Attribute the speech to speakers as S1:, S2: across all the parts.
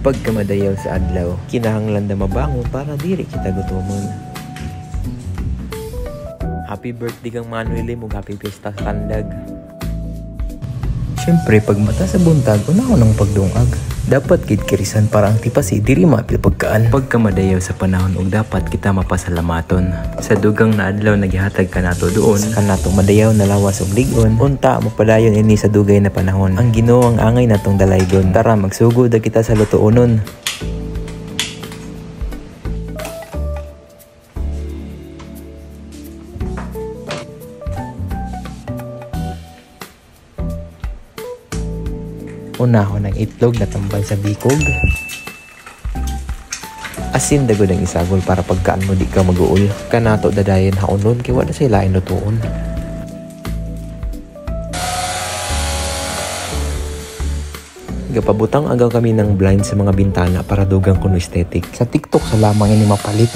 S1: Pagkamadayaw sa adlaw, kinahanglan na mabangon para diri kita gutomon. Happy birthday kang Manuel ug happy fiesta sa Tandag. Siyempre, pag mata sa buntag, unahon ang pagdungag. Dapat kirisan para ang tipasi diri mapil pagkaan. Pagkamadayaw sa panahon ug dapat kita mapasalamaton. Sa dugang na adlaw nagihatag kanato doon, kanato madayaw na lawas ug ligon. Unta mapadayon ini sa dugay na panahon. Ang Ginoo ang angay natong dalaygon. Tara magsugod kita sa lutuonon. Unahon ang itlog na tambal sa bikog. Asin dagod ang isagol para pagkaan mo di ka mag-uol. Kanato dadayon haunon kay wala sila lain lutuon. Gapabutang agaw kami ng blind sa mga bintana para dugang kuno aesthetic. Sa TikTok sa lamang ini mapalit.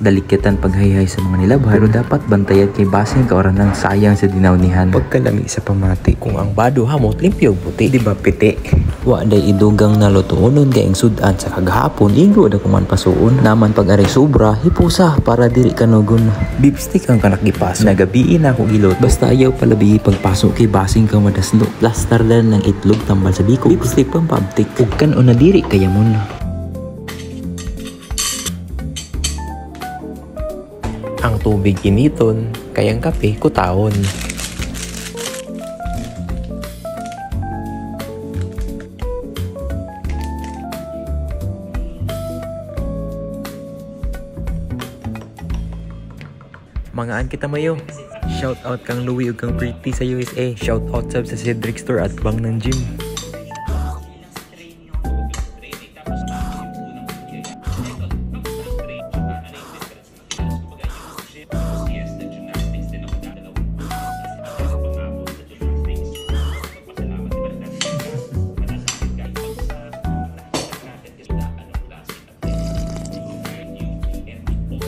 S1: Dalikitan paghayhay sa mga nilabhan, pero dapat bantayan kay basing kaoranan sayang sa dinawnihan. Pagkalami sa pamati, kung ang bado hamot limpyo puti, di ba piti? Wa day idugang na lutuonon kay ang sudan sa kagahapon, ligo da kuman pasuon. Naman pag-ari sobra, hipusa para diri kanugon. Beef stick ang kanak gipaso. Nagabiin ako gilot, basta ayaw palabi pagpasok kay basing ka madaslo. Lastar lang ng itlog tambal sa biko. Beef stick pampabtik. Ug kan una diri kayamon. Ang tubig initon, kayang kape kutahon. Mangaan kita mayo. Shout out kang Louie ug kang Pretty sa USA. Shout out sab sa Cedric Store at Bang ng Gym.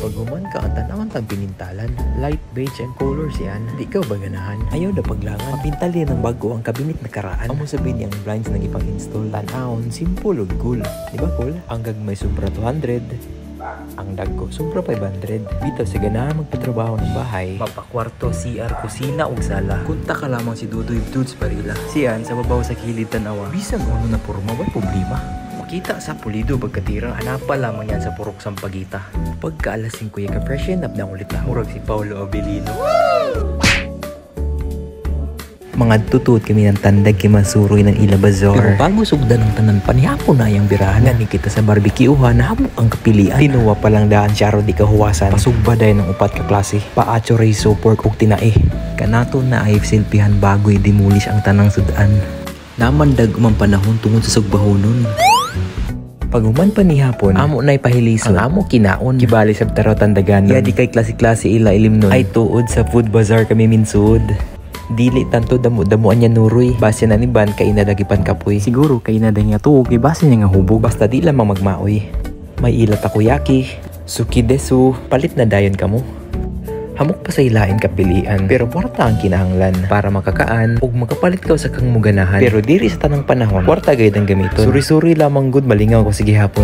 S1: Pag human ka, ang tanawan tang pinintalan. Light beige and colors yan. Di ka ba ganahan? Ayaw na paglangan. Mapintalin ng bago ang kabinet na karaan. Amo sabihin niyang blinds nang ipang-install. Tanahon, simple ug cool. Di ba cool? Ang gagmay sobra 200. Ang dagko sobra 500. Bitaw sa ganahan magpatrabaho ng bahay. Mapakwarto, CR, kusina ug sala. Kunta ka lamang si Dudoy Dudes Parila. Siyan sa babaw sa kilid tanawa. Bisan ano na porma, wala problema. Makita sa pulido pagkatira, hanapa lamang yan sa purok sampagita. Pagka alas 5 ka freshen up na ulit na murag si Paulo Abilino. Mga tutut kami ng Tandag kay masuroy ng Ila Bazaar. Pero bago sugdan ng tanan panihapon na yung birahan. Ngani kita sa barbecuehan, hamok ang kapilian. Tinuwa palang daan syaro di kahuwasan. Pasugba dayon ng upat ka klase. Paacho riso, pork ug tinae. Kanato na ay silpihan bago i-demolish ang tanang sudan. Namandag umang panahon tungod sa sugbahonon. Pag human pa ni hapon, amo na ipahilison. Ang amo kinaon. Gibali sa taro Tandagan. Yadi kay klase-klase ila ilim nun. Ay tuod sa food bazaar kami minsud. Dili tanto damo-damuan niya nuroy. Base na ni Ban kay nadagipan kapoy. Siguro kay naday nga tuog kay base niya nga hubog. Basta di lamang magmaoy. May ila takoyaki, suki desu, palit na dayon kamo. Hamok pa sa ilain kapilian, pero kwarta ang kinahanglan para makakaan ug makapalit ka sa kang muganahan. Pero diri sa tanang panahon, kwarta gayud ang gamiton. Suri-suri lamang gud malingaw ko sige hapon.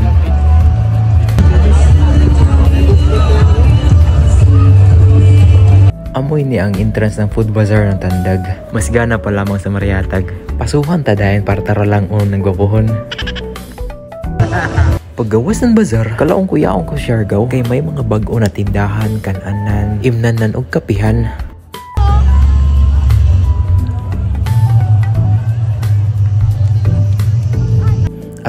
S1: Amoy ni ang entrance ng food bazaar ng Tandag. Mas gana pa lamang sa Mariatag. Pasuhan ta dayon para tara lang nagwapuhon. Paggawas ng bazar, kalaong kuyaong ko Siargao kay may mga bag-o na tindahan, kananan, imnanan og kapihan.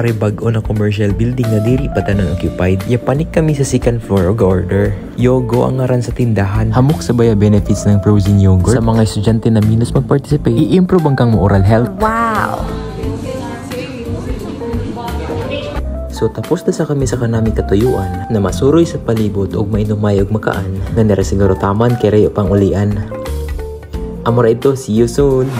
S1: Ari bag-o na commercial building na diri patanon occupied. Yapanik kami sa second floor og order. Yogo ang ngaran sa tindahan. Hamok sa baya benefits ng frozen yogurt. Sa mga estudyante na minus mag-participate, i-improve ang kang oral health.
S2: Wow!
S1: So tapos na sa kami sa kanami katuyuan na masuroy sa palibot og mainumay og makaan na nara siguro taman kay rayo pang ulian. Amora ito, see you soon!